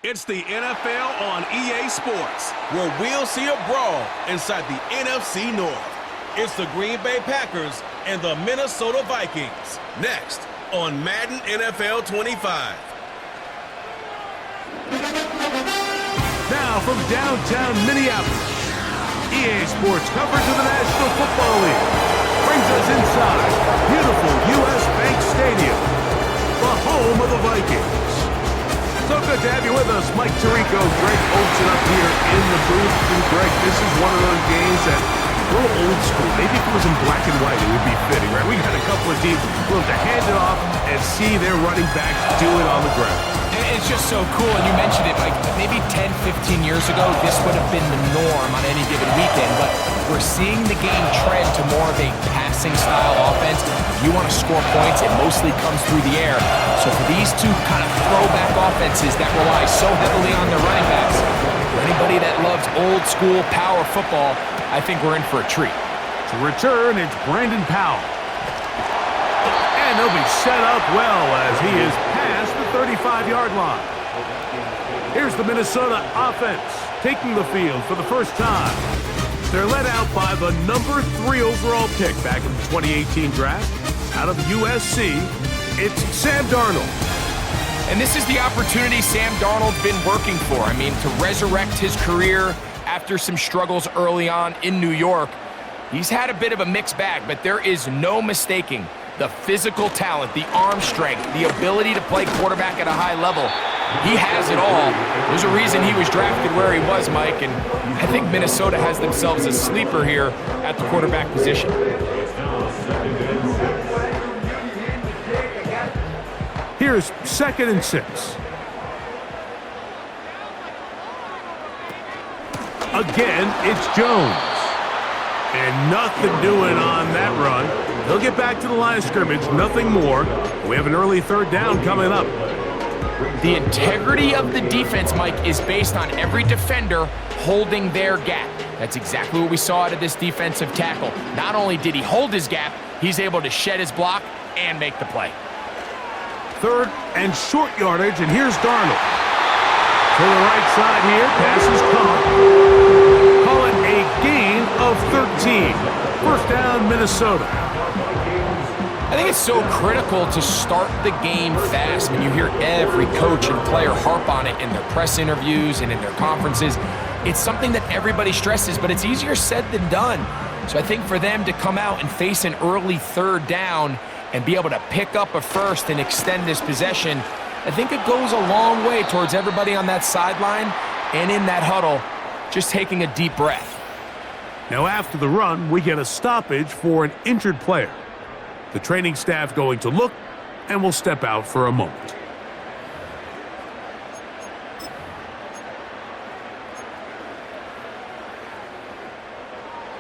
It's the NFL on EA Sports, where we'll see a brawl inside the NFC North. It's the Green Bay Packers and the Minnesota Vikings. Next on Madden NFL 25. Now from downtown Minneapolis, EA Sports coverage of the National Football League brings us inside beautiful U.S. Bank Stadium, the home of the Vikings. So good to have you with us, Mike Tirico, Greg Olsen up here in the booth. And Greg, this is one of those games that a little old school. Maybe if it was in black and white, it would be fitting, right? We had a couple of teams willing to hand it off and see their running backs do it on the ground. It's just so cool, and you mentioned it, like maybe 10, 15 years ago, this would have been the norm on any given weekend, but we're seeing the game trend to more of a passing-style offense. If you want to score points, it mostly comes through the air. So for these two kind of throwback offenses that rely so heavily on their running backs, for anybody that loves old-school power football, I think we're in for a treat. To return, it's Brandon Powell. And he'll be set up well as he is past the 35-yard line. Here's the Minnesota offense taking the field for the first time. They're led out by the number 3 overall pick back in the 2018 draft. Out of USC, it's Sam Darnold. And this is the opportunity Sam Darnold's been working for. I mean, to resurrect his career after some struggles early on in New York. He's had a bit of a mixed bag, but there is no mistaking the physical talent, the arm strength, the ability to play quarterback at a high level. He has it all. There's a reason he was drafted where he was, Mike, and I think Minnesota has themselves a sleeper here at the quarterback position. Here's 2nd and 6. Again, it's Jones. And nothing doing on that run. They'll get back to the line of scrimmage, nothing more. We have an early 3rd down coming up. The integrity of the defense, Mike, is based on every defender holding their gap. That's exactly what we saw out of this defensive tackle. Not only did he hold his gap, he's able to shed his block and make the play. 3rd and short yardage, and here's Darnold. To the right side here, pass is caught. Call it a gain of 13. 1st down, Minnesota. I think it's so critical to start the game fast. When you hear every coach and player harp on it in their press interviews and in their conferences, it's something that everybody stresses, but it's easier said than done. So I think for them to come out and face an early 3rd down and be able to pick up a first and extend this possession, I think it goes a long way towards everybody on that sideline and in that huddle just taking a deep breath. Now after the run, we get a stoppage for an injured player. The training staff going to look, and will step out for a moment.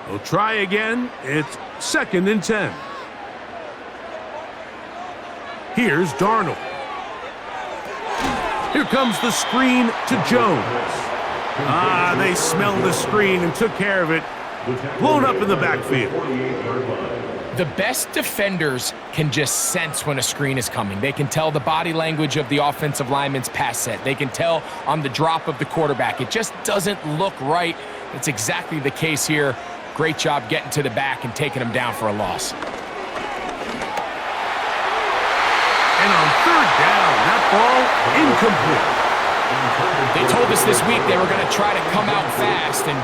We'll try again. It's 2nd and 10. Here's Darnold. Here comes the screen to Jones. They smelled the screen and took care of it. Blown up in the backfield. The best defenders can just sense when a screen is coming. They can tell the body language of the offensive lineman's pass set. They can tell on the drop of the quarterback. It just doesn't look right. It's exactly the case here. Great job getting to the back and taking him down for a loss. And on 3rd down, that ball incomplete. They told us this week they were going to try to come out fast, and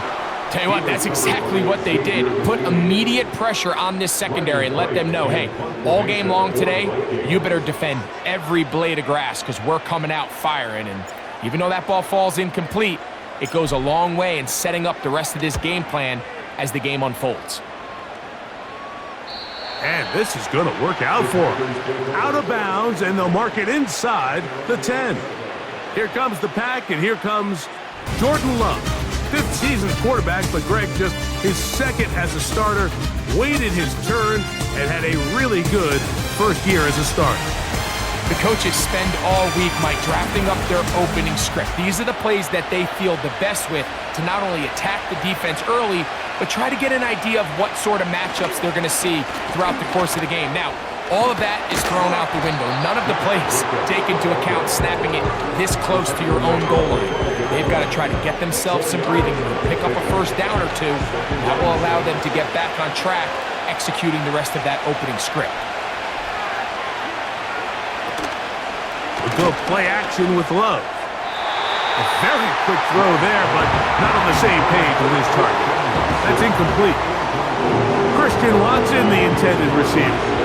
tell you what, that's exactly what they did. Put immediate pressure on this secondary and let them know, hey, all game long today, you better defend every blade of grass because we're coming out firing. And even though that ball falls incomplete, it goes a long way in setting up the rest of this game plan as the game unfolds. And this is going to work out for them. Out of bounds, and they'll mark it inside the 10. Here comes the pack, and here comes Jordan Love. 5th season quarterback, but Greg just his 2nd as a starter, waited his turn, and had a really good first year as a starter. The coaches spend all week, Mike, drafting up their opening script. These are the plays that they feel the best with to not only attack the defense early, but try to get an idea of what sort of matchups they're going to see throughout the course of the game. Now, All of that is thrown out the window. None of the plays take into account snapping it this close to your own goal line. They've got to try to get themselves some breathing room, pick up a first down or two. That will allow them to get back on track, executing the rest of that opening script. We'll go play action with Love. A very quick throw there, but not on the same page with his target. That's incomplete. Christian Watson, the intended receiver.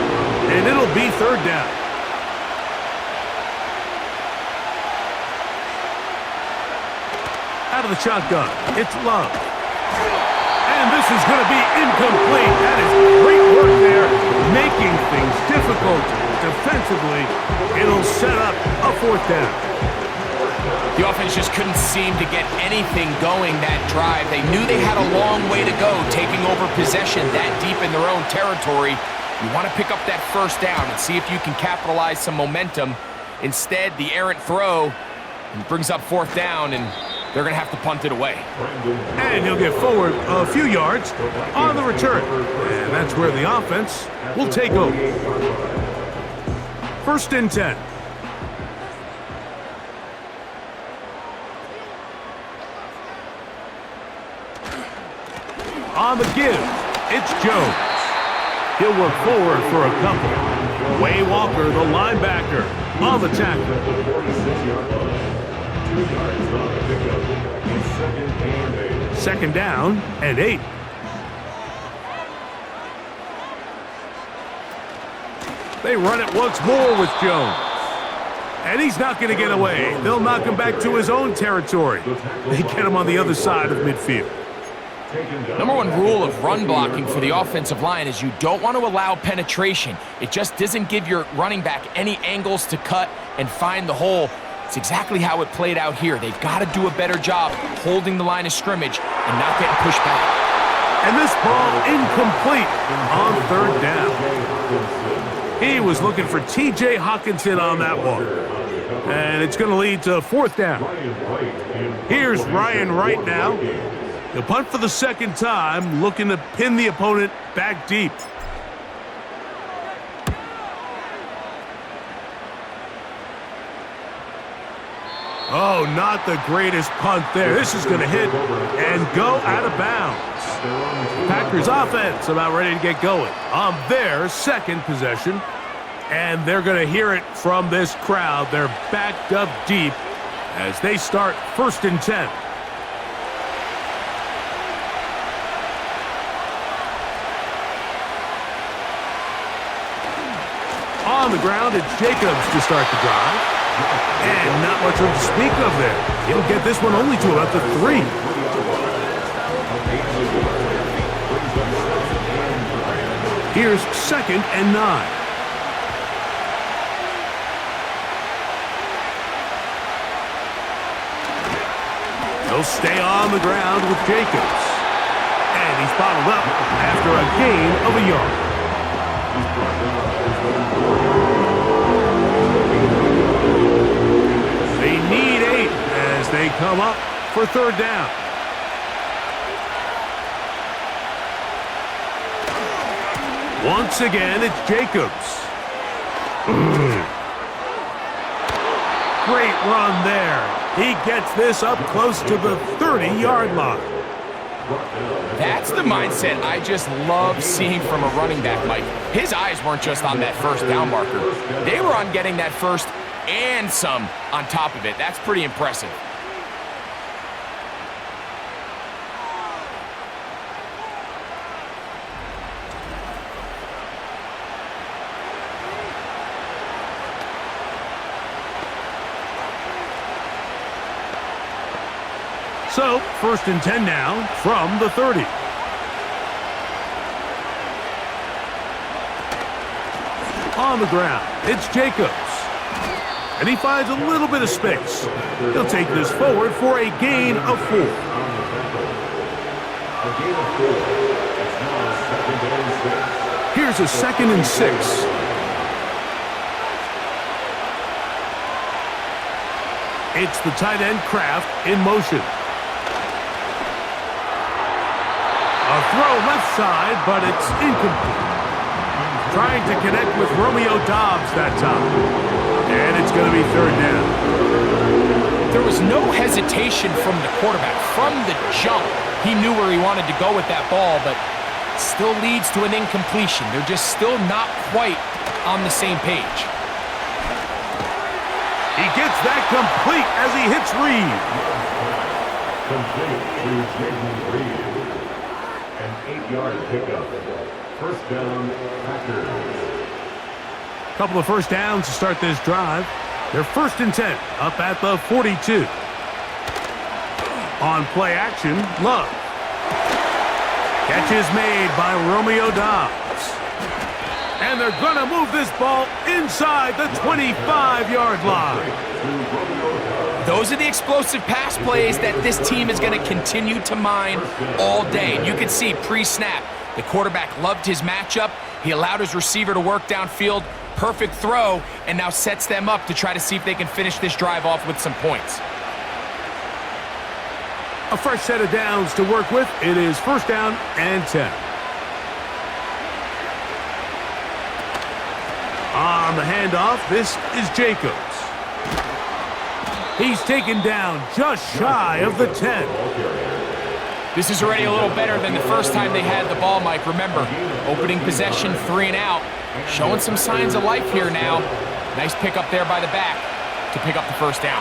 And it'll be third down. Out of the shotgun, it's Love. And this is going to be incomplete. That is great work there, making things difficult defensively. It'll set up a fourth down. The offense just couldn't seem to get anything going that drive. They knew they had a long way to go, taking over possession that deep in their own territory. You want to pick up that first down and see if you can capitalize some momentum. Instead, the errant throw brings up fourth down, and they're going to have to punt it away. And he'll get forward a few yards on the return. And that's where the offense will take over. First and 10. On the give, it's Jones. He'll work forward for a couple. Way Walker, the linebacker, on the tackle. Second down and 8. They run it once more with Jones. And he's not going to get away. They'll knock him back to his own territory. They get him on the other side of midfield. Number one rule of run blocking for the offensive line is you don't want to allow penetration. It just doesn't give your running back any angles to cut and find the hole. It's exactly how it played out here. They've got to do a better job holding the line of scrimmage and not getting pushed back. And this ball incomplete on third down. He was looking for T.J. Hockenson on that one. And it's going to lead to fourth down. Here's Ryan Wright now. He'll punt for the second time, looking to pin the opponent back deep. Oh, not the greatest punt there. This is going to hit and go out of bounds. Packers offense about ready to get going on their second possession. And they're going to hear it from this crowd. They're backed up deep as they start first and 10. On the ground, it's Jacobs to start the drive. And not much room to speak of there. He'll get this one only to about the 3. Here's second and 9. He'll stay on the ground with Jacobs. And he's bottled up after a gain of a yard. They need 8 as they come up for third down. Once again, it's Jacobs. Great run there. He gets this up close to the 30-yard line. That's the mindset I just love seeing from a running back, Mike. His eyes weren't just on that first down marker. They were on getting that first and some on top of it. That's pretty impressive. So, first and 10 now from the 30. On the ground, it's Jacobs. And he finds a little bit of space. He'll take this forward for a gain of 4. Here's a second and 6. It's the tight end Kraft in motion. A throw left side, but it's incomplete. trying to connect with Romeo Doubs that time. And it's going to be third down. There was no hesitation from the quarterback. From the jump, he knew where he wanted to go with that ball, but still leads to an incompletion. They're just still not quite on the same page. He gets that complete as he hits Reed. Complete to Jason Reed. An 8-yard pickup. First down, Packers. Couple of first downs to start this drive. They're 1st and 10, up at the 42. On play action, Love. Catch is made by Romeo Doubs. And they're going to move this ball inside the 25-yard line. Those are the explosive pass plays that this team is going to continue to mine all day. And you can see pre-snap, the quarterback loved his matchup. He allowed his receiver to work downfield. Perfect throw, and now sets them up to try to see if they can finish this drive off with some points. A fresh set of downs to work with. It is 1st down and 10. On the handoff, this is Jacobs. He's taken down just shy of the 10. This is already a little better than the first time they had the ball, Mike. Remember, opening possession, 3 and out. Showing some signs of life here now. Nice pick up there by the back to pick up the first down.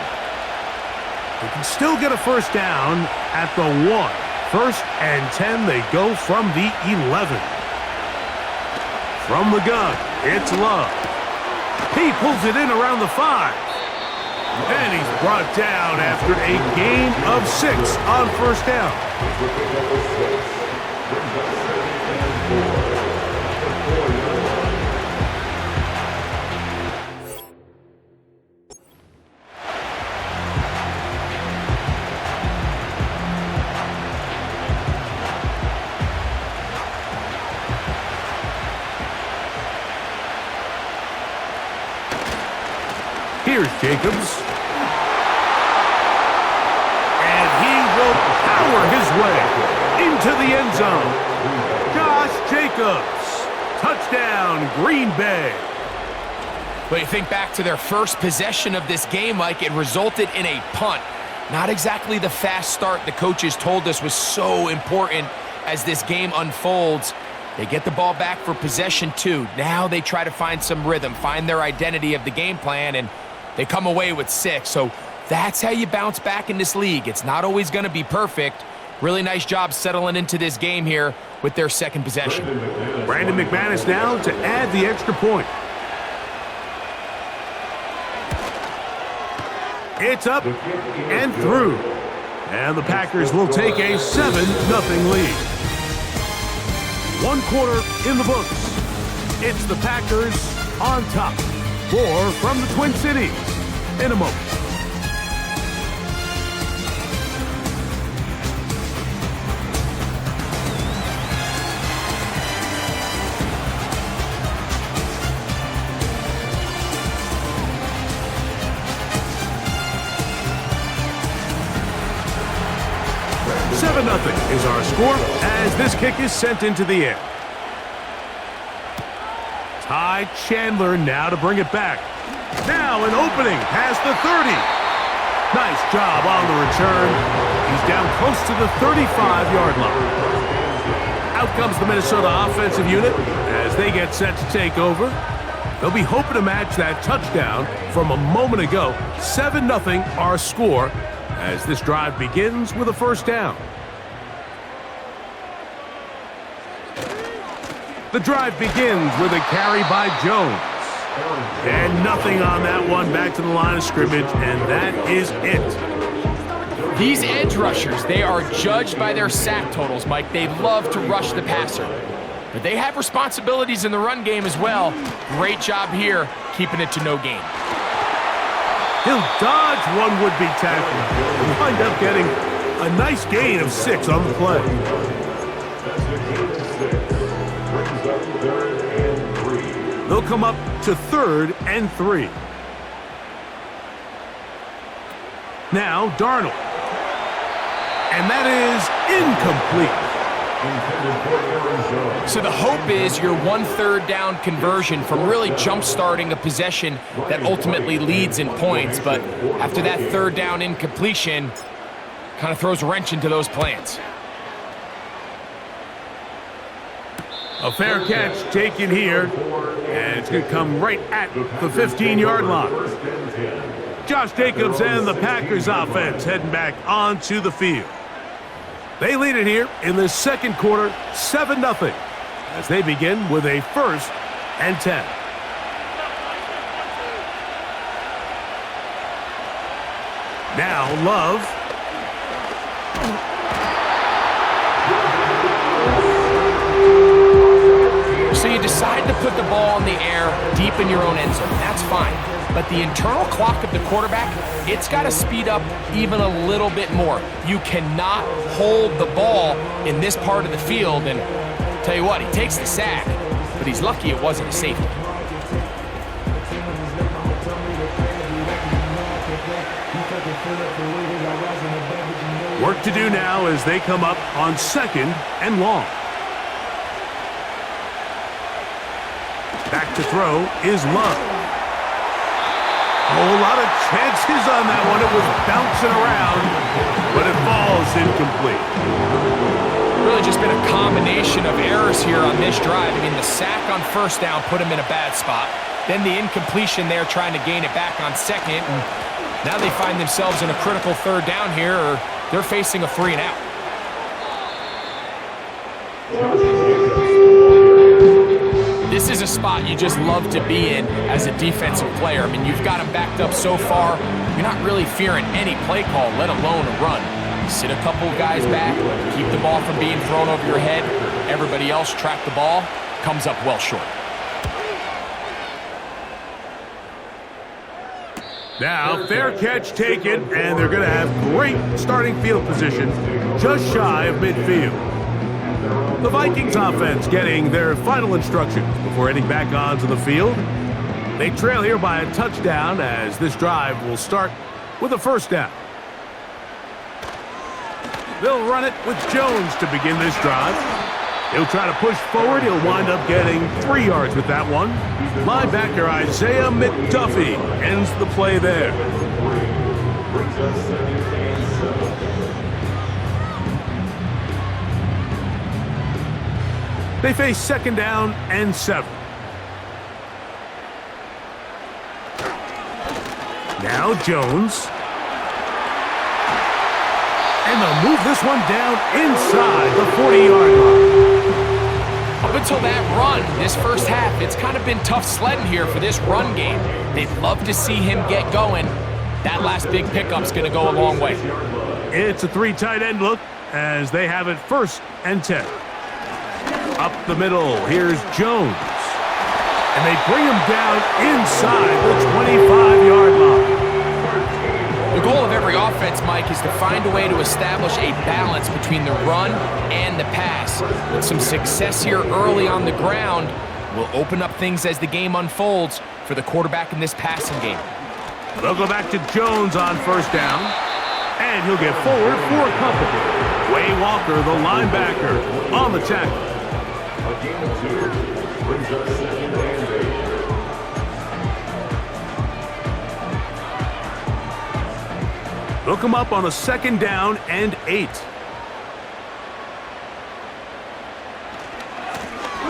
They can still get a first down at the 1. 1st and 10, they go from the 11. From the gun, it's Love. He pulls it in around the 5. And he's brought down after a gain of 6 on first down. Here's Jacobs. And he will power his way into the end zone. Josh Jacobs. Touchdown, Green Bay. But you think back to their first possession of this game, Mike, it resulted in a punt. Not exactly the fast start the coaches told us was so important as this game unfolds. They get the ball back for possession 2. Now they try to find some rhythm, find their identity of the game plan, and they come away with 6. So that's how you bounce back in this league. It's not always going to be perfect. Really nice job settling into this game here with their second possession. Brandon McManus now to add the extra point. It's up and through. And the Packers will take a 7-0 lead. 1 quarter in the books. It's the Packers on top. 4 from the Twin Cities in a moment. Nothing is our score as this kick is sent into the air. Ty Chandler now to bring it back. Now an opening past the 30. Nice job on the return. He's down close to the 35-yard line. Out comes the Minnesota offensive unit as they get set to take over. They'll be hoping to match that touchdown from a moment ago. 7-0 our score as this drive begins with a first down. The drive begins with a carry by Jones. And nothing on that one, back to the line of scrimmage, and that is it. These edge rushers, they are judged by their sack totals, Mike. They love to rush the passer. But they have responsibilities in the run game as well. Great job here, keeping it to no gain. He'll dodge one would-be tackle and wind up getting a nice gain of 6 on the play. They'll come up to 3rd and 3. Now Darnold. And that is incomplete. intended for Arizona. So the hope is your 1 3rd down conversion from really jump-starting a possession that ultimately leads in points. But after that 3rd down incompletion, kind of throws a wrench into those plans. A fair catch taken here, and it's going to come right at the 15-yard line. Josh Jacobs and the Packers offense heading back onto the field. They lead it here in the second quarter, 7-0, as they begin with a 1st and 10. Now Love. So you decide to put the ball in the air deep in your own end zone. That's fine. But the internal clock of the quarterback, it's got to speed up even a little bit more. You cannot hold the ball in this part of the field. And tell you what, he takes the sack, but he's lucky it wasn't a safety. Work to do now as they come up on 2nd and long. Back to throw is Love. Oh, a lot of chances on that one. It was bouncing around, but it falls incomplete. Really just been a combination of errors here on this drive. I mean, the sack on 1st down put him in a bad spot. Then the incompletion there trying to gain it back on 2nd. And now they find themselves in a critical 3rd down here, or they're facing a 3 and out. This is a spot you just love to be in as a defensive player. I mean, you've got them backed up so far, you're not really fearing any play call, let alone a run. Sit a couple of guys back, keep the ball from being thrown over your head. Everybody else track the ball, comes up well short. Now, fair catch taken, and they're going to have great starting field position just shy of midfield. The Vikings offense getting their final instructions before heading back onto the field. They trail here by a touchdown as this drive will start with a 1st down. They'll run it with Jones to begin this drive. He'll try to push forward. He'll wind up getting 3 yards with that one. Linebacker Isaiah McDuffie ends the play there. They face 2nd down and 7. Now Jones. And they'll move this one down inside the 40-yard line. Up until that run, this 1st half, it's kind of been tough sledding here for this run game. They'd love to see him get going. That last big pickup's going to go a long way. It's a 3 tight end look as they have it 1st and 10. Up the middle, here's Jones. And they bring him down inside the 25-yard line. The goal of every offense, Mike, is to find a way to establish a balance between the run and the pass. With some success here early on the ground will open up things as the game unfolds for the quarterback in this passing game. They'll go back to Jones on 1st down, and he'll get forward for company. Way Walker, the linebacker, on the tackle. A gain of 2 brings us 2nd and 8. They'll come up on a 2nd down and 8.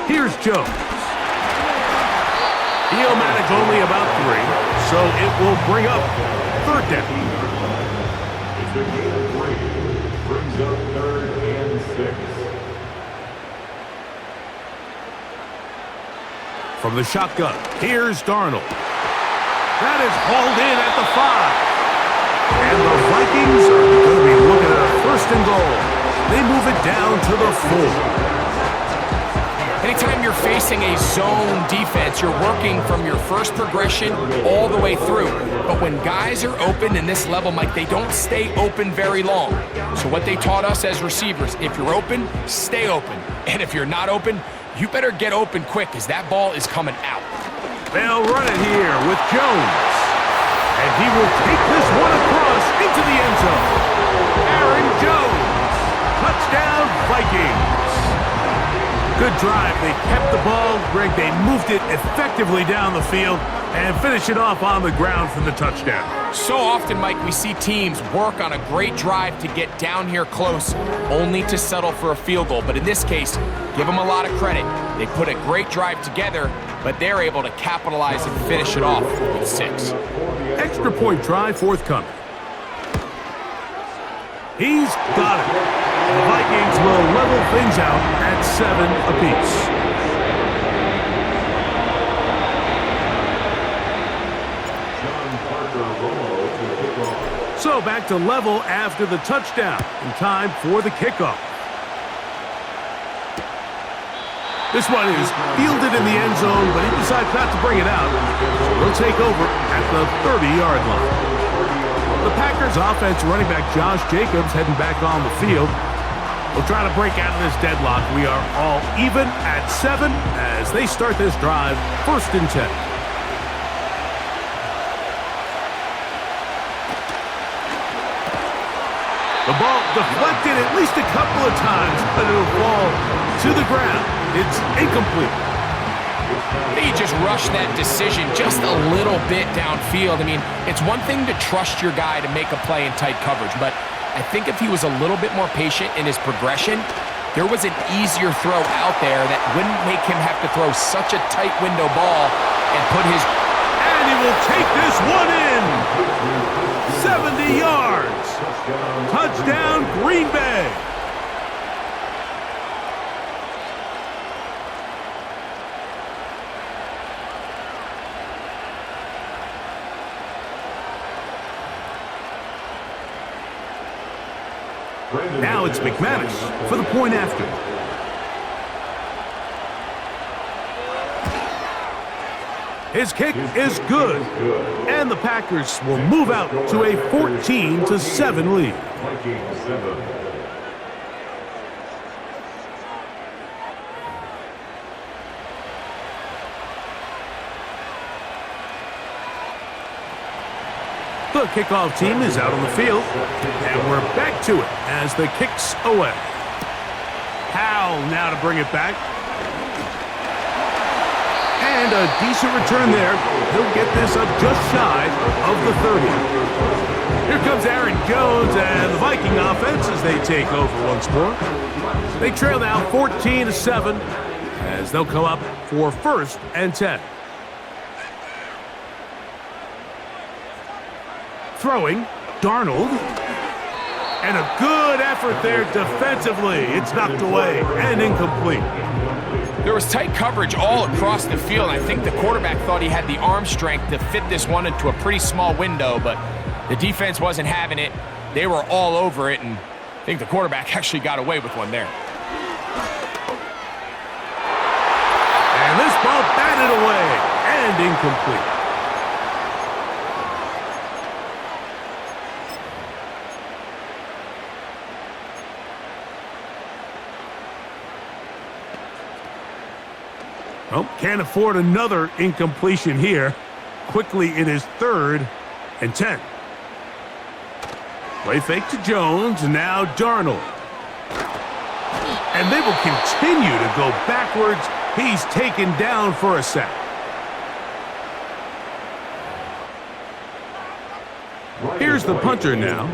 Here's Jones. He'll manage only about 3, so it will bring up 3rd down. It's a gain of 3. Brings up 3rd and 6. From the shotgun, here's Darnold. That is hauled in at the 5. And the Vikings are going to be looking at a 1st and goal. They move it down to the 4. Anytime you're facing a zone defense, you're working from your first progression all the way through. But when guys are open in this level, Mike, they don't stay open very long. So what they taught us as receivers, if you're open, stay open. And if you're not open, you better get open quick as that ball is coming out. They'll run it here with Jones. And he will take this one across into the end zone. Aaron Jones. Touchdown, Vikings. Good drive. They kept the ball. Greg, they moved it effectively down the field and finish it off on the ground for the touchdown. So often, Mike, we see teams work on a great drive to get down here close, only to settle for a field goal. But in this case, give them a lot of credit. They put a great drive together, but they're able to capitalize and finish it off with 6. Extra point try forthcoming. He's got it. The Vikings will level things out at 7 apiece. So back to level after the touchdown. And time for the kickoff. This one is fielded in the end zone, but he decides not to bring it out. So he'll take over at the 30-yard line. The Packers offense running back Josh Jacobs heading back on the field. We'll try to break out of this deadlock. We are all even at 7 as they start this drive, 1st and 10. The ball deflected at least a couple of times, but it'll fall to the ground. It's incomplete. He just rushed that decision just a little bit downfield. I mean, it's one thing to trust your guy to make a play in tight coverage, but I think if he was a little bit more patient in his progression, there was an easier throw out there that wouldn't make him have to throw such a tight window ball and put his... And he will take this one in! 70 yards! Touchdown, Green Bay! Now it's McManus for the point after. His kick is good, and the Packers will move out to a 14-7 lead. The kickoff team is out on the field, and we're back to it as the kick's away. Powell now to bring it back. And a decent return there. He'll get this up just shy of the 30. Here comes Aaron Jones and the Viking offense as they take over once more. They trail now 14-7 as they'll come up for 1st and 10. Throwing, Darnold. And a good effort there defensively. It's knocked away and incomplete. There was tight coverage all across the field. I think the quarterback thought he had the arm strength to fit this one into a pretty small window, but the defense wasn't having it. They were all over it, and I think the quarterback actually got away with one there. And this ball batted away and incomplete. Oh, can't afford another incompletion here. Quickly it is 3rd and 10. Play fake to Jones, and now Darnold. And they will continue to go backwards. He's taken down for a sack. Here's the punter now.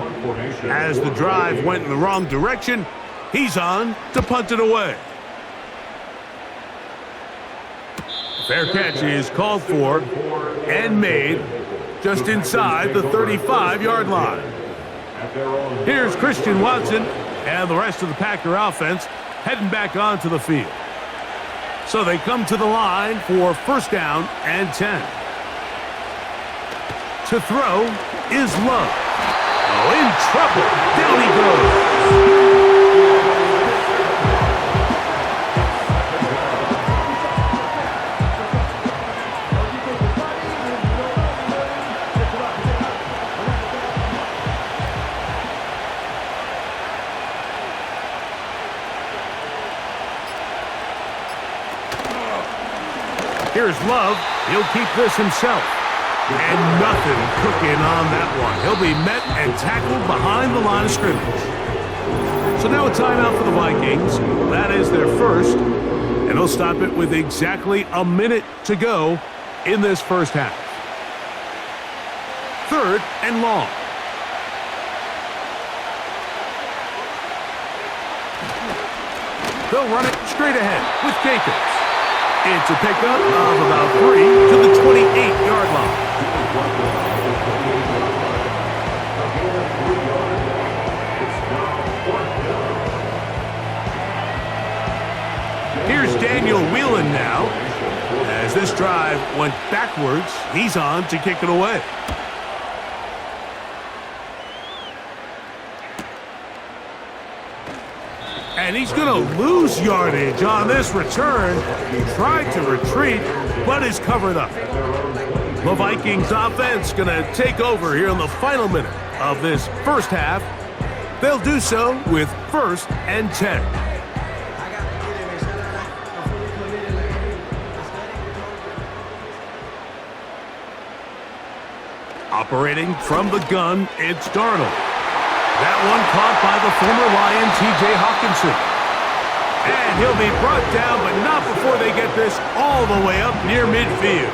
As the drive went in the wrong direction, he's on to punt it away. Fair catch is called for and made just inside the 35-yard line. Here's Christian Watson and the rest of the Packer offense heading back onto the field. So they come to the line for 1st down and 10. To throw is Love. Oh, in trouble. Down he goes. Here's Love. He'll keep this himself. And nothing cooking on that one. He'll be met and tackled behind the line of scrimmage. So now a timeout for the Vikings. That is their 1st And they'll stop it with exactly a minute to go in this first half. 3rd and long. They'll run it straight ahead with Jacobs. It's a pickup of about 3 to the 28-yard line. Here's Daniel Whelan now. As this drive went backwards, he's on to kick it away. And he's going to lose yardage on this return. Tried to retreat, but is covered up. The Vikings offense going to take over here in the final minute of this first half. They'll do so with 1st and 10. Operating from the gun, it's Darnold. That one caught by the former Lion, T.J. Hawkinson. And he'll be brought down, but not before they get this all the way up near midfield.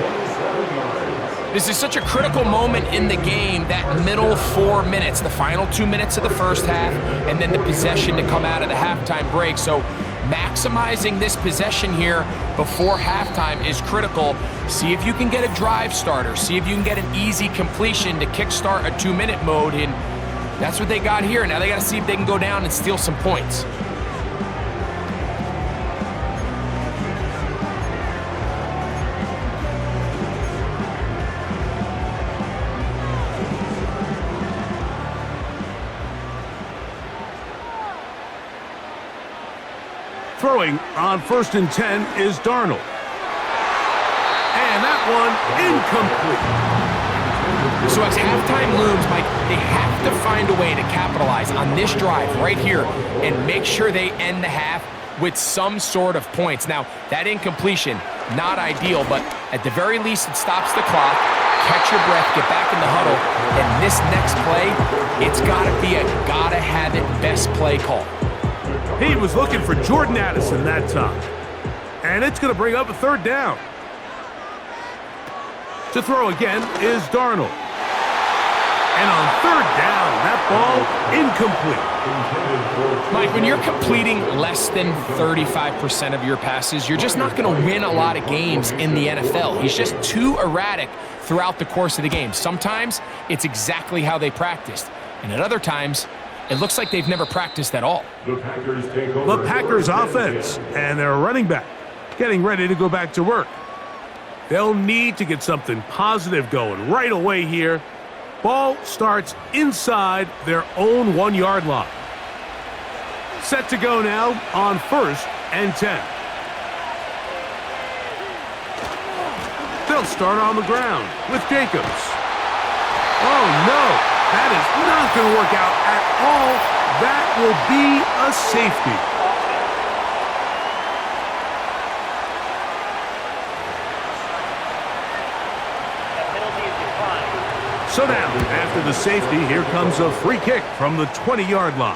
This is such a critical moment in the game, that middle 4 minutes, the final 2 minutes of the first half, and then the possession to come out of the halftime break. So maximizing this possession here before halftime is critical. See if you can get a drive starter. See if you can get an easy completion to kickstart a 2-minute mode. And that's what they got here. Now they got to see if they can go down and steal some points. Throwing on 1st and 10 is Darnold. And that one incomplete. So as halftime looms, Mike, they have to find a way to capitalize on this drive right here and make sure they end the half with some sort of points. Now, that incompletion, not ideal, but at the very least it stops the clock. Catch your breath, get back in the huddle, and this next play, it's got to be a gotta-have-it best play call. He was looking for Jordan Addison that time. And it's going to bring up a 3rd down. To throw again is Darnold. And on 3rd down, that ball incomplete. Mike, when you're completing less than 35% of your passes, you're just not going to win a lot of games in the NFL. He's just too erratic throughout the course of the game. Sometimes it's exactly how they practiced. And at other times, it looks like they've never practiced at all. The Packers take over. The Packers offense and their running back getting ready to go back to work. They'll need to get something positive going right away here. Ball starts inside their own 1-yard line. Set to go now on 1st and 10. They'll start on the ground with Jacobs. Oh, no. That is not going to work out at all. That will be a safety. So now, after the safety, here comes a free kick from the 20-yard line.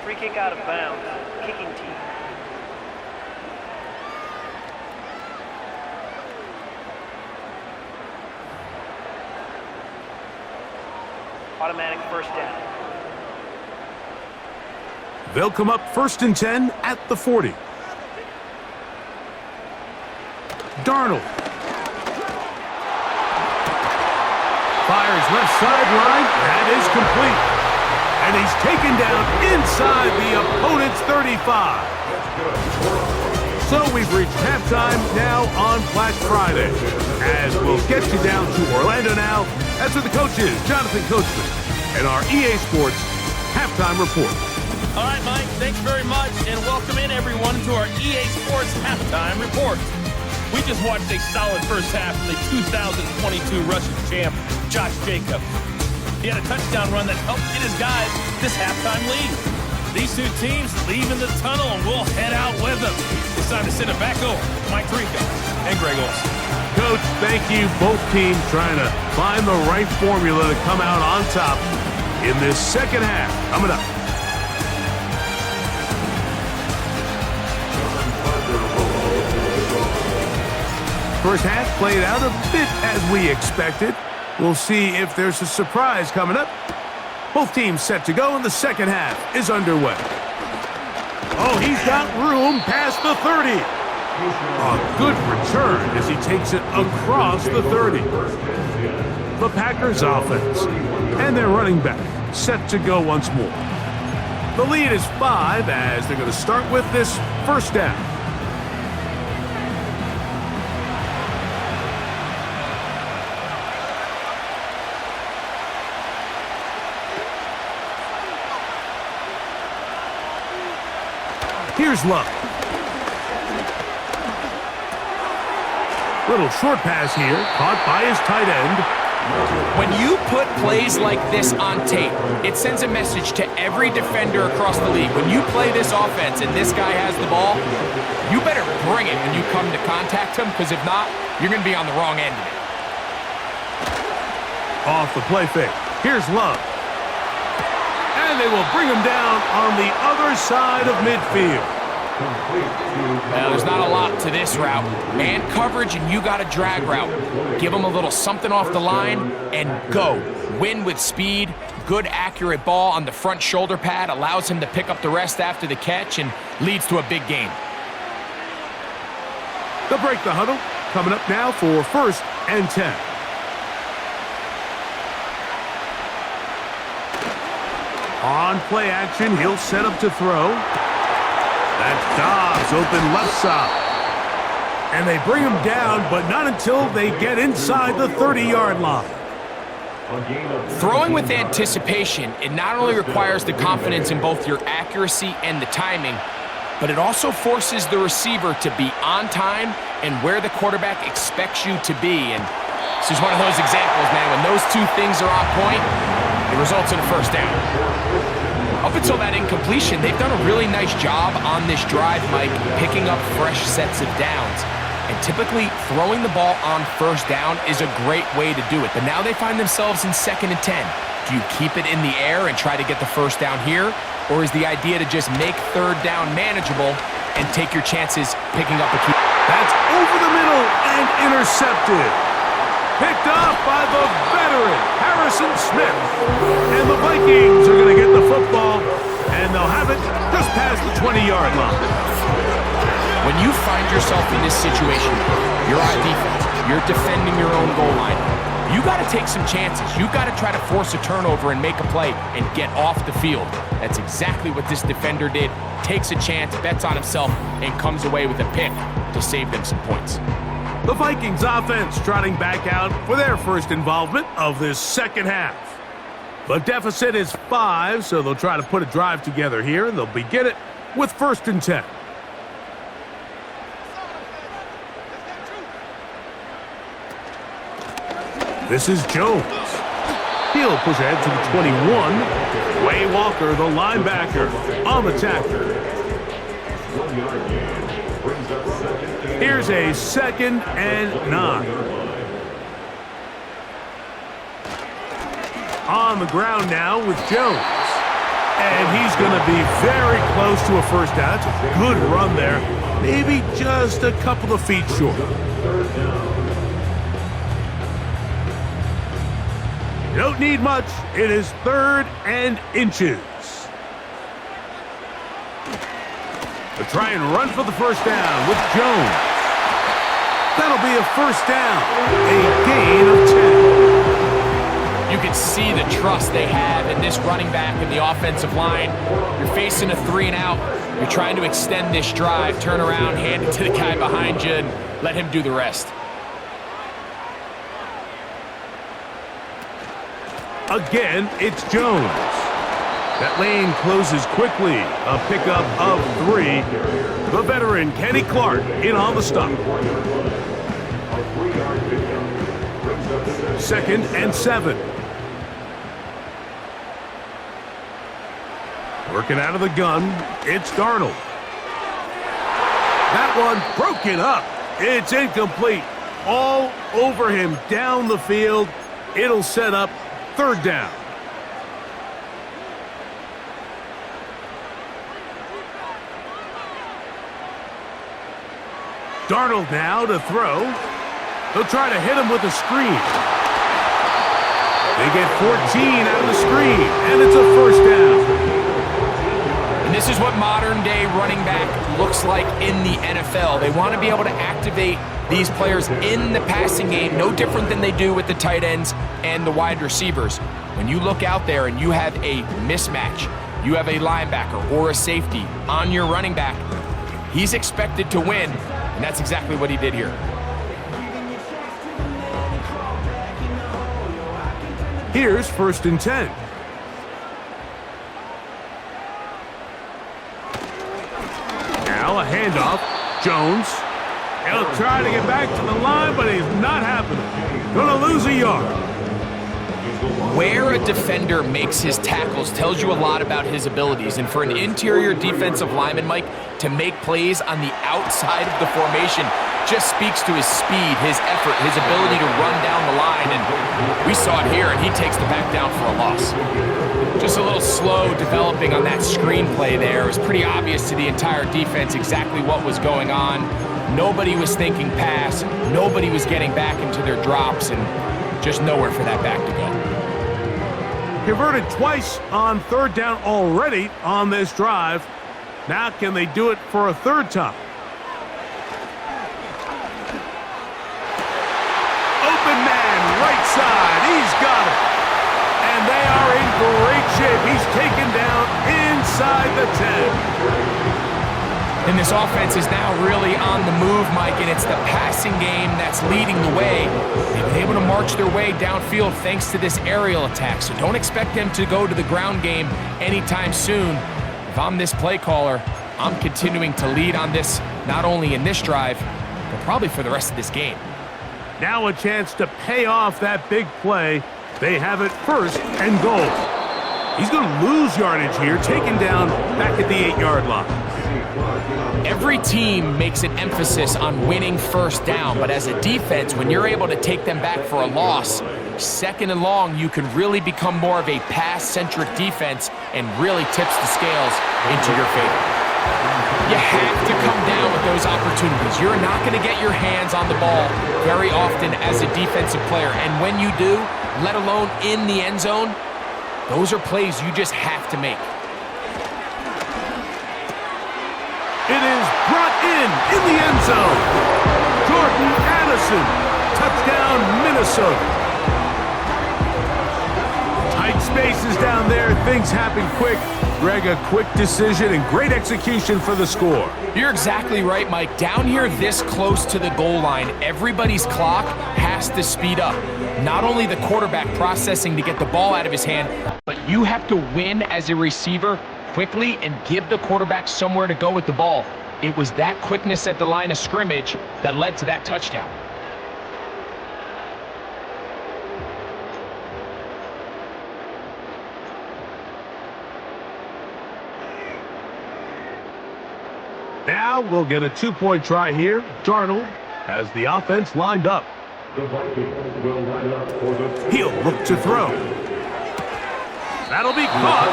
Free kick out of bounds. Kicking team. Automatic 1st down. They'll come up 1st and 10 at the 40. Darnold. Fires left sideline. That is complete. And he's taken down inside the opponent's 35. So we've reached halftime now on Black Friday. As we'll get you down to Orlando now. That's with the coaches, Jonathan Coachman, and our EA Sports Halftime Report. All right, Mike, thanks very much, and welcome in, everyone, to our EA Sports Halftime Report. We just watched a solid first half from the 2022 Russian champ, Josh Jacobs. He had a touchdown run that helped get his guys this halftime lead. These two teams leave in the tunnel, and we'll head out with them. It's time to send it back over to Mike Tirico and Greg Olson. Coach, thank you. Both teams trying to find the right formula to come out on top in this second half. Coming up First half played out a bit as we expected. We'll see if there's a surprise coming up. Both teams set to go, and the second half is underway. Oh, he's got room past the 30. A good return as he takes it across the 30. The Packers offense and their running back set to go once more. The lead is 5 as they're going to start with this first down. Here's Love. Little short pass here, caught by his tight end. When you put plays like this on tape, it sends a message to every defender across the league. When you play this offense and this guy has the ball, you better bring it when you come to contact him, because if not, you're going to be on the wrong end of it. Off the play fake. Here's Love. And they will bring him down on the other side of midfield. Well, there's not a lot to this route. Man coverage, and you got a drag route. Give him a little something off the line and go. Win with speed. Good, accurate ball on the front shoulder pad allows him to pick up the rest after the catch and leads to a big gain. They'll break the huddle. Coming up now for 1st and 10. On play action, he'll set up to throw. That's Dobbs open left side. And they bring him down, but not until they get inside the 30-yard line. Throwing with anticipation, it not only requires the confidence in both your accuracy and the timing, but it also forces the receiver to be on time and where the quarterback expects you to be. And this is one of those examples, man. When those two things are on point, it results in a first down. Up until that incompletion, they've done a really nice job on this drive, Mike, picking up fresh sets of downs. And typically, throwing the ball on first down is a great way to do it. But now they find themselves in 2nd and 10. Do you keep it in the air and try to get the first down here? Or is the idea to just make 3rd down manageable and take your chances picking up a key? That's over the middle and intercepted. Picked off by the veteran, Harrison Smith. And the Vikings are going to get the football, and they'll have it just past the 20-yard line. When you find yourself in this situation, you're on defense, you're defending your own goal line, you got to take some chances. You got to try to force a turnover and make a play and get off the field. That's exactly what this defender did. Takes a chance, bets on himself, and comes away with a pick to save them some points. The Vikings offense trotting back out for their first involvement of this second half. The deficit is 5, so they'll try to put a drive together here, and they'll begin it with 1st and 10. This is Jones. He'll push ahead to the 21. Way Walker, the linebacker, on the tackle. Here's a 2nd and 9. On the ground now with Jones. And he's going to be very close to a first down. It's a good run there. Maybe just a couple of feet short. You don't need much. It is 3rd and inches. They'll try and run for the first down with Jones. That'll be a first down. A gain of 10. You can see the trust they have in this running back and the offensive line. You're facing a 3 and out. You're trying to extend this drive, turn around, hand it to the guy behind you, and let him do the rest. Again, it's Jones. That lane closes quickly. A pickup of 3. The veteran, Kenny Clark, in on the stop. 2nd and 7. Working out of the gun, it's Darnold. That one broken up. It's incomplete. All over him down the field. It'll set up 3rd down. Darnold now to throw. They'll try to hit him with a screen. They get 14 out of the screen, and it's a first down. And this is what modern-day running back looks like in the NFL. They want to be able to activate these players in the passing game, no different than they do with the tight ends and the wide receivers. When you look out there and you have a mismatch, you have a linebacker or a safety on your running back, he's expected to win, and that's exactly what he did here. Here's 1st and 10. Now a handoff. Jones. He'll try to get back to the line, but he's not happening. Gonna lose a yard. Where a defender makes his tackles tells you a lot about his abilities. And for an interior defensive lineman, Mike, to make plays on the outside of the formation just speaks to his speed, his effort, his ability to run down the line. And we saw it here, and he takes the back down for a loss. Just a little slow developing on that screenplay there. It was pretty obvious to the entire defense exactly what was going on. Nobody was thinking pass. Nobody was getting back into their drops, and just nowhere for that back to go. Converted twice on 3rd down already on this drive. Now can they do it for a 3rd time? Open man, right side. He's got it. And they are in great shape. He's taken down inside the 10. And this offense is now really on the move, Mike, and it's the passing game that's leading the way. They've been able to march their way downfield thanks to this aerial attack, so don't expect them to go to the ground game anytime soon. If I'm this play caller, I'm continuing to lead on this, not only in this drive, but probably for the rest of this game. Now a chance to pay off that big play. They have it 1st and goal. He's going to lose yardage here, taken down back at the 8-yard line. Every team makes an emphasis on winning 1st down, but as a defense, when you're able to take them back for a loss, 2nd and long, you can really become more of a pass-centric defense and really tips the scales into your favor. You have to come down with those opportunities. You're not going to get your hands on the ball very often as a defensive player, and when you do, let alone in the end zone, those are plays you just have to make. It is brought in the end zone. Jordan Addison, touchdown Minnesota. Tight spaces down there, things happen quick. Greg, a quick decision and great execution for the score. You're exactly right, Mike. Down here this close to the goal line, everybody's clock has to speed up. Not only the quarterback processing to get the ball out of his hand, but you have to win as a receiver quickly and give the quarterback somewhere to go with the ball. It was that quickness at the line of scrimmage that led to that touchdown. Now we'll get a 2-point try here. Darnold has the offense lined up. The Vikings will line up for the... He'll look to throw. That'll be caught.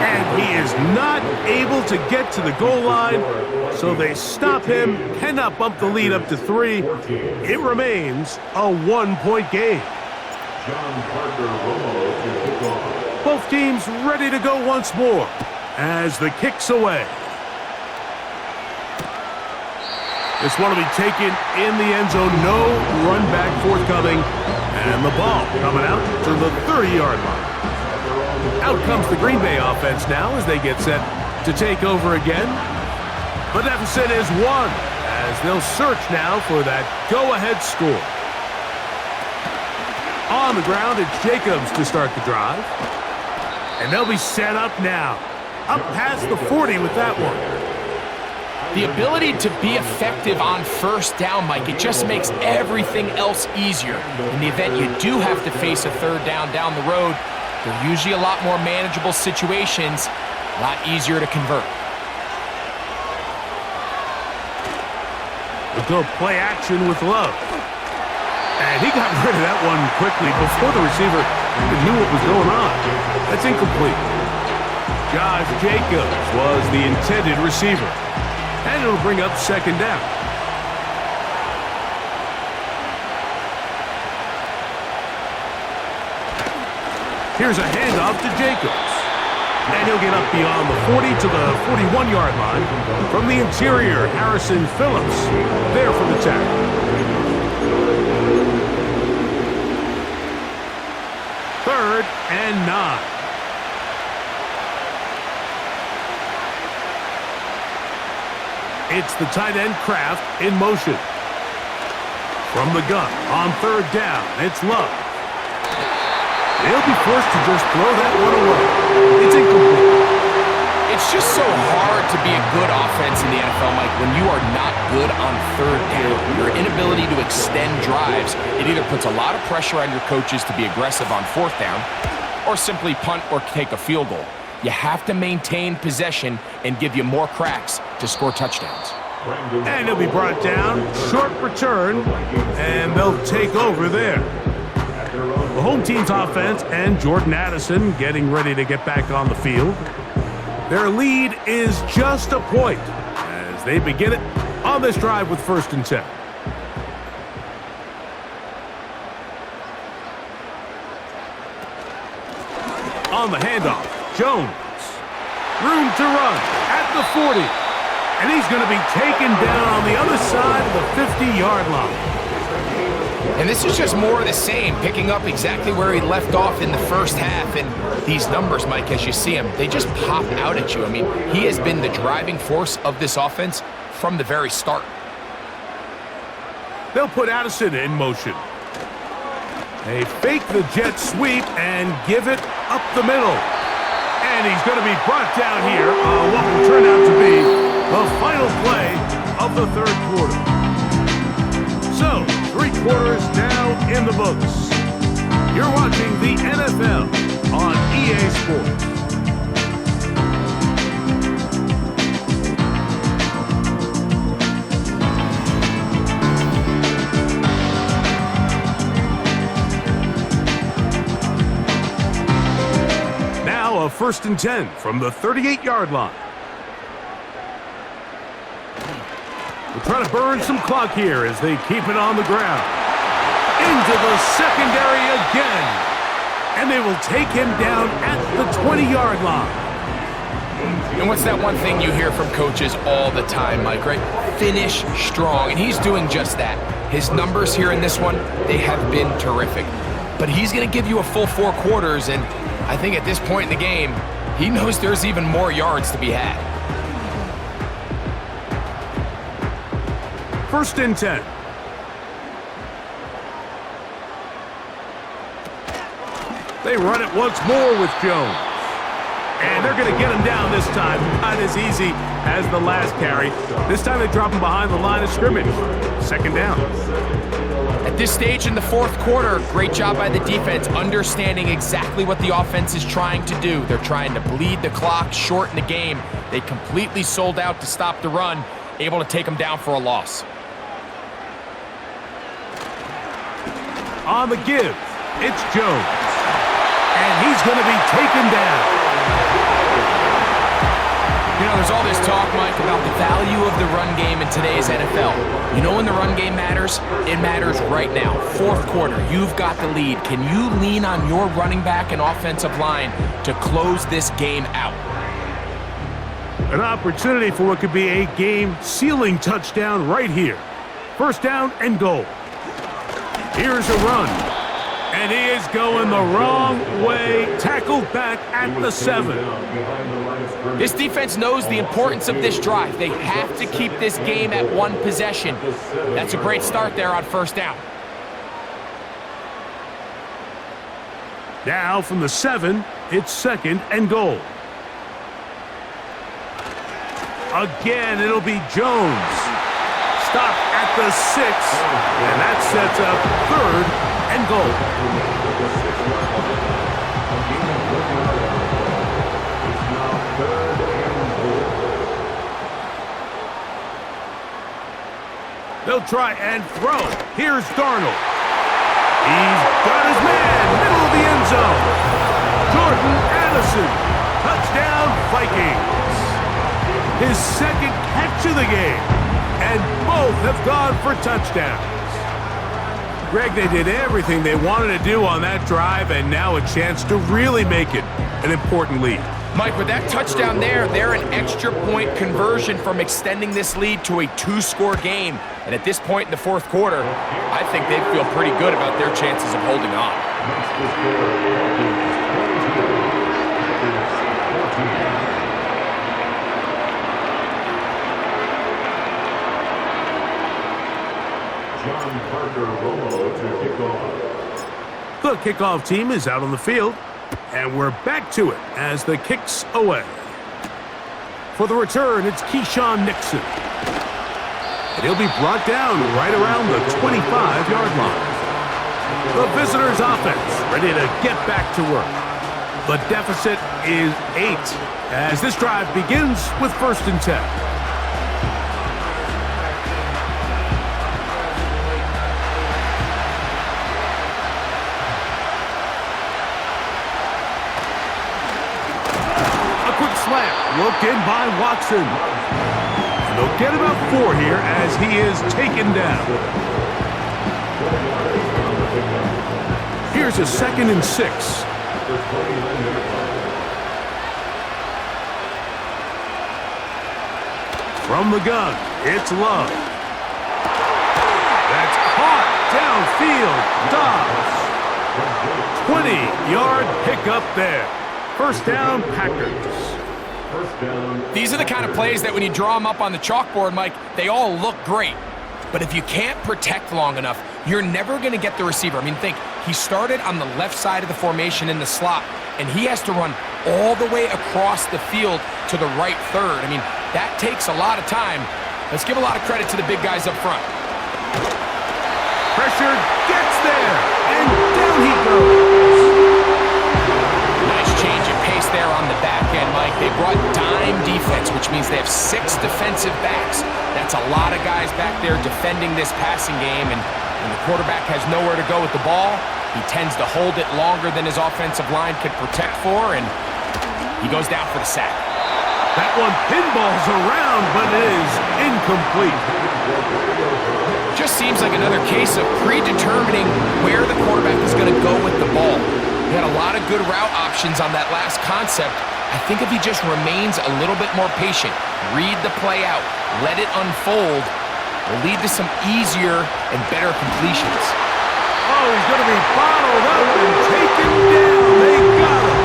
And he is not able to get to the goal line, so they stop him, cannot bump the lead up to 3. It remains a 1-point game. John Parker Romo to kick off. Both teams ready to go once more as the kick's away. This one will be taken in the end zone. No run back forthcoming. And the ball coming out to the 30-yard line. Out comes the Green Bay offense now as they get set to take over again. The deficit is 1 as they'll search now for that go-ahead score. On the ground, it's Jacobs to start the drive. And they'll be set up now. Up past the 40 with that one. The ability to be effective on 1st down, Mike, it just makes everything else easier. In the event you do have to face a 3rd down the road, they're usually a lot more manageable situations, a lot easier to convert. We'll go play action with Love. And he got rid of that one quickly before the receiver even knew what was going on. That's incomplete. Josh Jacobs was the intended receiver. And it'll bring up 2nd down. Here's a handoff to Jacobs. And he'll get up beyond the 40 to the 41-yard line. From the interior, Harrison Phillips there for the tackle. Third and 9. It's the tight end Kraft in motion. From the gun on third down, it's Love. They'll be forced to just throw that one away. It's incomplete. It's just so hard to be a good offense in the NFL, Mike, when you are not good on third down. Your inability to extend drives, it either puts a lot of pressure on your coaches to be aggressive on fourth down or simply punt or take a field goal. You have to maintain possession and give you more cracks to score touchdowns. And he'll be brought down. Short return, and they'll take over there. The home team's offense and Jordan Addison getting ready to get back on the field. Their lead is just a point as they begin it on this drive with 1st and 10. On the handoff, Jones. Room to run at the 40. And he's going to be taken down on the other side of the 50-yard line. And this is just more of the same, picking up exactly where he left off in the first half. And these numbers, Mike, as you see them, they just pop out at you. I mean, he has been the driving force of this offense from the very start. They'll put Addison in motion. They fake the jet sweep and give it up the middle. And he's going to be brought down here on what will turn out to be the final play of the 3rd quarter. So, 3 quarters now in the books. You're watching the NFL on EA Sports. Now a 1st and 10 from the 38-yard line. We're trying to burn some clock here as they keep it on the ground. Into the secondary again. And they will take him down at the 20-yard line. And what's that one thing you hear from coaches all the time, Mike, right? Finish strong, and he's doing just that. His numbers here in this one, they have been terrific. But he's going to give you a full 4 quarters, and I think at this point in the game, he knows there's even more yards to be had. 1st and 10. They run it once more with Jones. And they're going to get him down this time. Not as easy as the last carry. This time they drop him behind the line of scrimmage. 2nd down. At this stage in the 4th quarter, great job by the defense, understanding exactly what the offense is trying to do. They're trying to bleed the clock, shorten the game. They completely sold out to stop the run, able to take them down for a loss. On the give, it's Jones. And he's going to be taken down. You know, there's all this talk, Mike, about the value of the run game in today's NFL. You know when the run game matters? It matters right now. 4th quarter, you've got the lead. Can you lean on your running back and offensive line to close this game out? An opportunity for what could be a game-sealing touchdown right here. 1st down and goal. Here's a run. And he is going the wrong way. Tackled back at the 7. This defense knows the importance of this drive. They have to keep this game at 1 possession. That's a great start there on 1st down. Now from the 7, it's 2nd and goal. Again, it'll be Jones. Stop at the 6, and that sets up 3rd and goal. They'll try and throw. Here's Darnold. He's got his man, middle of the end zone. Jordan Addison, touchdown Vikings. His 2nd catch of the game, and both have gone for touchdowns. Greg, they did everything they wanted to do on that drive, and now a chance to really make it an important lead. Mike, with that touchdown there, they're an extra point conversion from extending this lead to a 2-score game. And at this point in the fourth quarter, I think they feel pretty good about their chances of holding on. John Parker Romo to kick off. The kickoff team is out on the field, and we're back to it as the kick's away. For the return, it's Keyshawn Nixon. And he'll be brought down right around the 25-yard line. The visitors' offense ready to get back to work. The deficit is 8 as this drive begins with 1st and 10. Looked in by Watson. And they'll get about 4 here as he is taken down. Here's a 2nd and 6. From the gun, it's Love. That's caught downfield. Dobbs. 20-yard pickup there. 1st down, Packers. These are the kind of plays that when you draw them up on the chalkboard, Mike, they all look great. But if you can't protect long enough, you're never going to get the receiver. I mean, think, he started on the left side of the formation in the slot, and he has to run all the way across the field to the right third. I mean, that takes a lot of time. Let's give a lot of credit to the big guys up front. Pressure gets there, and down he goes. Nice change of pace there on the back end, Mike. They brought dime defense, which means they have 6 defensive backs. That's a lot of guys back there defending this passing game, and when the quarterback has nowhere to go with the ball, he tends to hold it longer than his offensive line can protect for, and he goes down for the sack. That one pinballs around, but it is incomplete. Just seems like another case of predetermining where the quarterback is going to go with the ball. He had a lot of good route options on that last concept. I think if he just remains a little bit more patient, read the play out, let it unfold, will lead to some easier and better completions. Oh, he's going to be bottled up and taken down. They got him.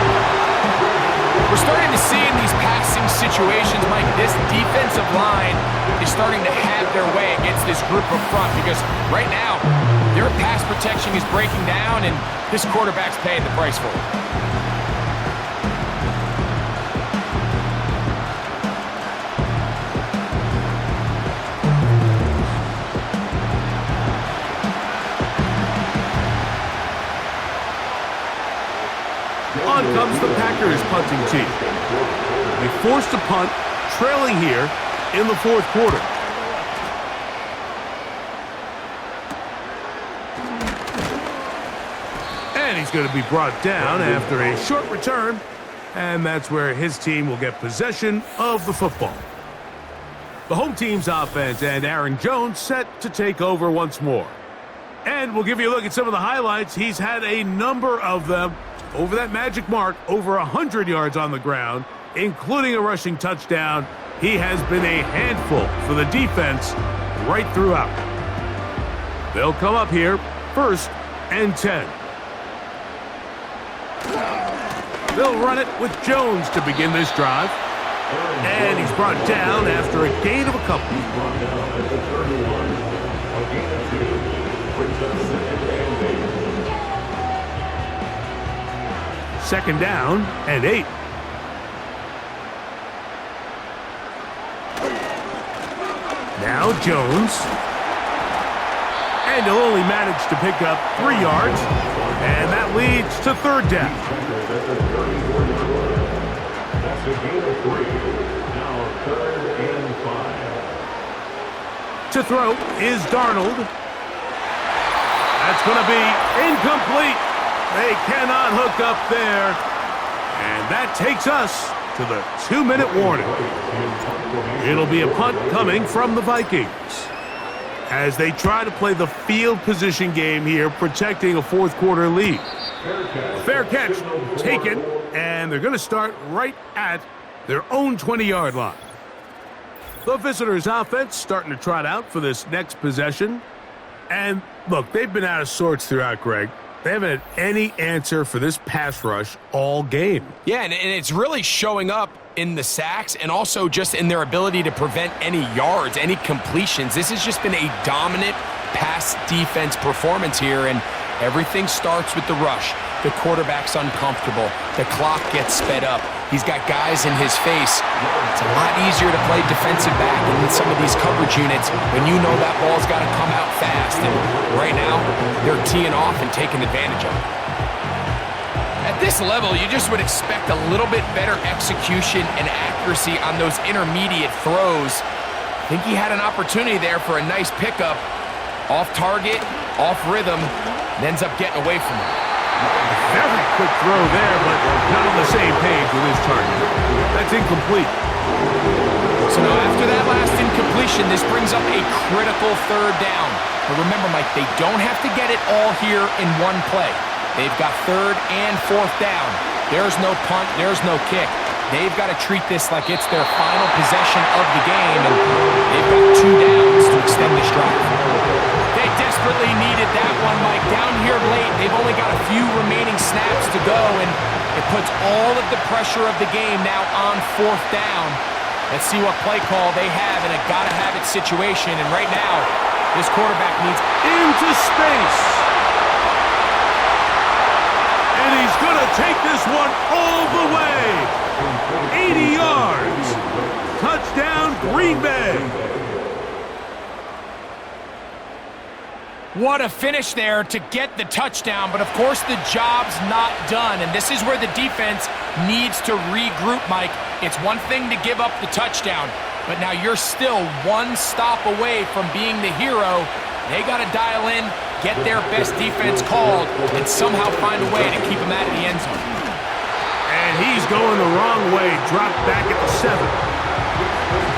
We're starting to see in these passing situations, Mike, this defensive line is starting to have their way against this group up front because right now, their pass protection is breaking down, and this quarterback's paying the price for it. On comes the Packers punting team. They forced a punt, trailing here in the 4th quarter. And he's going to be brought down after a short return, and that's where his team will get possession of the football. The home team's offense and Aaron Jones set to take over once more. And we'll give you a look at some of the highlights. He's had a number of them over that magic mark, over 100 yards on the ground, including a rushing touchdown. He has been a handful for the defense right throughout. They'll come up here, 1st and 10. They'll run it with Jones to begin this drive. And he's brought down after a gain of a couple. Second down and 8. Now Jones. And he'll only manage to pick up 3 yards. And that leads to 3rd down. That's a gain of 3. Now 3rd and 5. To throw is Darnold. That's going to be incomplete. They cannot hook up there. And that takes us to the 2-minute warning. It'll be a punt coming from the Vikings. as they try to play the field position game here, protecting a fourth quarter lead. Fair catch taken, and they're going to start right at their own 20-yard line. The visitors' offense starting to trot out for this next possession. And look, they've been out of sorts throughout, Greg. They haven't had any answer for this pass rush all game. Yeah, and it's really showing up in the sacks and also just in their ability to prevent any yards, any completions. This has just been a dominant pass defense performance here, and everything starts with the rush. The quarterback's uncomfortable. The clock gets sped up. He's got guys in his face. It's a lot easier to play defensive back than with some of these coverage units when you know that ball's got to come out fast. And right now, they're teeing off and taking advantage of it. At this level, you just would expect a little bit better execution and accuracy on those intermediate throws. I think he had an opportunity there for a nice pickup. Off target, off rhythm, and ends up getting away from him. Very quick throw there, but not on the same page with his target. That's incomplete. So now after that last incompletion, this brings up a critical third down. But remember, Mike, they don't have to get it all here in one play. They've got third and fourth down. There's no punt, there's no kick. They've got to treat this like it's their final possession of the game, and they've got 2 downs to extend this drive. They desperately needed that one, Mike. Down here late, they've only got a few remaining snaps to go, and it puts all of the pressure of the game now on fourth down. Let's see what play call they have in a gotta-have-it situation, and right now, this quarterback needs Into space. And he's going to take this one all the way. 80 yards. Touchdown, Green Bay. What a finish there to get the touchdown, but of course the job's not done, and this is where the defense needs to regroup, Mike. It's one thing to give up the touchdown, but now you're still one stop away from being the hero. They got to dial in, get their best defense called, and somehow find a way to keep them out of the end zone. And he's going the wrong way, dropped back at the 7.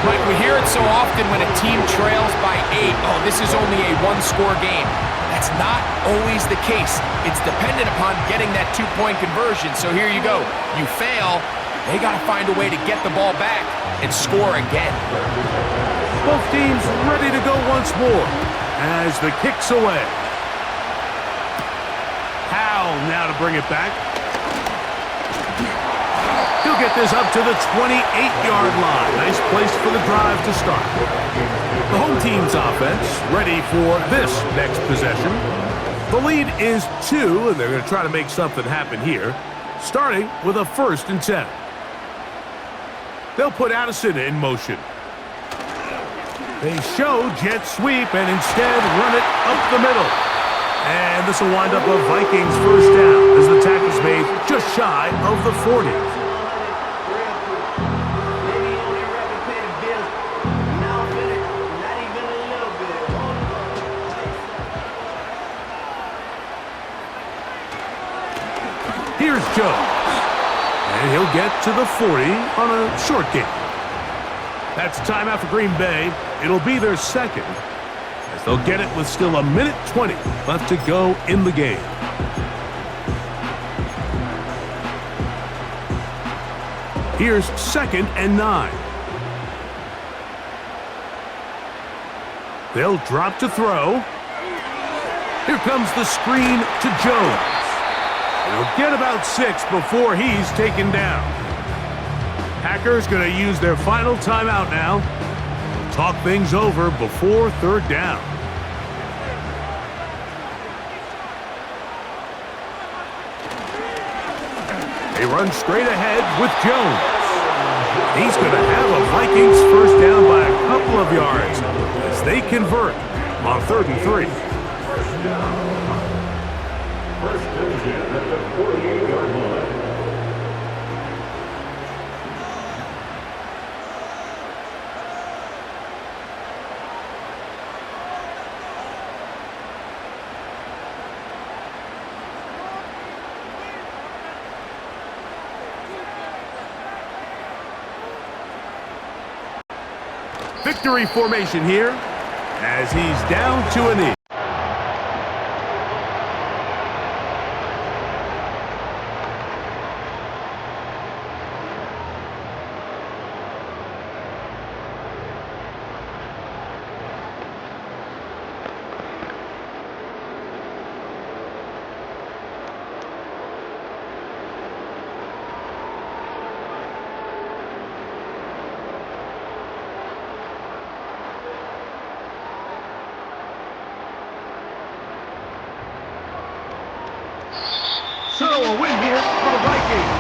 Mike, we hear it so often when a team trails by 8, oh, this is only a one-score game. That's not always the case. It's dependent upon getting that 2-point conversion. So here you go. You fail, they got to find a way to get the ball back and score again. Both teams ready to go once more as the kick's away. Howell now to bring it back. He'll get this up to the 28-yard line. Nice place for the drive to start. The home team's offense ready for this next possession. The lead is 2, and they're going to try to make something happen here, starting with a 1st and 10. They'll put Addison in motion. They show jet sweep and instead run it up the middle. And this will wind up a Vikings first down as the tackle's made just shy of the 40. Here's Jones, and he'll get to the 40 on a short gain. That's timeout for Green Bay. It'll be their second, as they'll get it with still 1:20 left to go in the game. Here's 2nd and 9. They'll drop to throw. Here comes the screen to Jones. He'll get about 6 before he's taken down. Packers going to use their final timeout now. Talk things over before 3rd down. They run straight ahead with Jones. He's going to have a Vikings first down by a couple of yards as they convert on 3rd and 3. First and 10 at the 48-yard line. Victory formation here. as he's down to a knee. So a win here for the Vikings.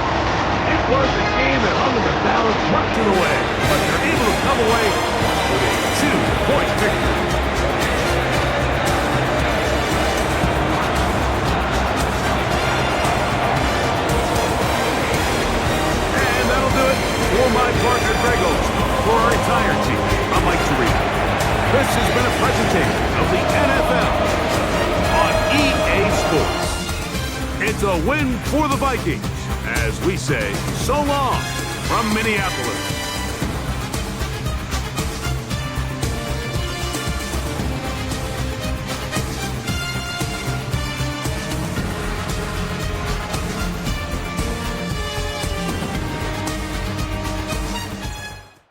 It was a game that hung in the balance much of the way, but they're able to come away with a 2-point victory. And that'll do it for my partner Greg Olson. For our entire team, I'm Mike Torino. This has been a presentation of the NFL on EA Sports. It's a win for the Vikings, as we say so long from Minneapolis.